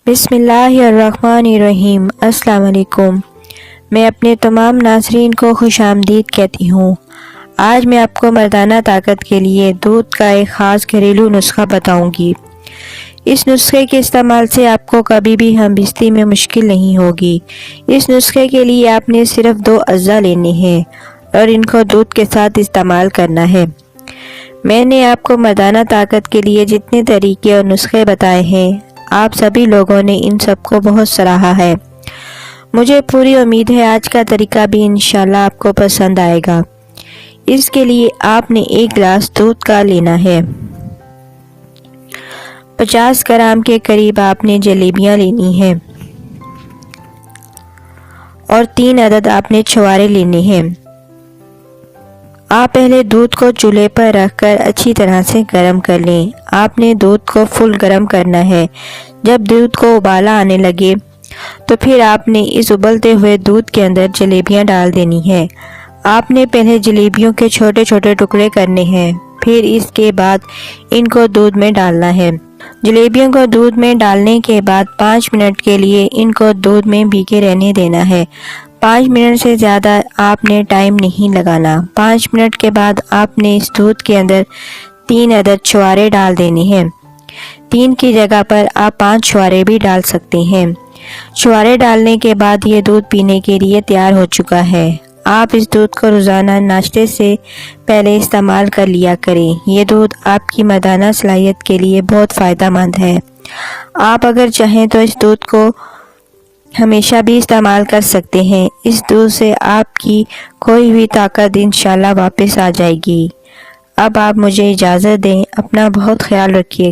بسم اللہ الرحمن الرحیم۔ السلام علیکم۔ میں اپنے تمام ناظرین کو خوش آمدید کہتی ہوں۔ آج میں آپ کو مردانہ طاقت کے لیے دودھ کا ایک خاص گھریلو نسخہ بتاؤں گی۔ اس نسخے کے استعمال سے آپ کو کبھی بھی ہم بستری میں مشکل نہیں ہوگی۔ اس نسخے کے لیے آپ نے صرف 2 اجزاء لینے ہیں اور ان کو دودھ کے ساتھ استعمال کرنا ہے۔ میں نے آپ کو مردانہ طاقت کے لیے جتنے طریقے اور نسخے بتائے ہیں، آپ سبھی لوگوں نے ان سب کو بہت سراہا ہے۔ مجھے پوری امید ہے آج کا طریقہ بھی انشاءاللہ آپ کو پسند آئے گا۔ اس کے لیے آپ نے 1 گلاس دودھ کا لینا ہے۔ 50 گرام کے قریب آپ نے جلیبیاں لینی ہیں اور 3 عدد آپ نے چھوارے لینے ہیں۔ آپ پہلے دودھ کو چولہے پر رکھ کر اچھی طرح سے گرم کر لیں۔ آپ نے دودھ کو فل گرم کرنا ہے۔ جب دودھ کو ابالا آنے لگے تو پھر آپ نے اس ابلتے ہوئے دودھ کے اندر جلیبیاں ڈال دینی ہیں۔ آپ نے پہلے جلیبیوں کے چھوٹے چھوٹے ٹکڑے کرنے ہیں، پھر اس کے بعد ان کو دودھ میں ڈالنا ہے۔ جلیبیوں کو دودھ میں ڈالنے کے بعد 5 منٹ کے لیے ان کو دودھ میں بھیگے رہنے دینا ہے۔ 5 منٹ سے زیادہ آپ نے ٹائم نہیں لگانا۔ 5 منٹ کے بعد آپ نے اس دودھ کے اندر 3 عدد چھوارے ڈال دینے ہیں۔ 3 کی جگہ پر آپ 5 چھوارے بھی ڈال سکتے ہیں۔ چھوارے ڈالنے کے بعد یہ دودھ پینے کے لیے تیار ہو چکا ہے۔ آپ اس دودھ کو روزانہ ناشتے سے پہلے استعمال کر لیا کریں۔ یہ دودھ آپ کی مردانہ صلاحیت کے لیے بہت فائدہ مند ہے۔ آپ اگر چاہیں تو اس دودھ کو ہمیشہ بھی استعمال کر سکتے ہیں۔ اس دودھ سے آپ کی کوئی بھی طاقت انشاءاللہ واپس آ جائے گی۔ اب آپ مجھے اجازت دیں۔ اپنا بہت خیال رکھیے۔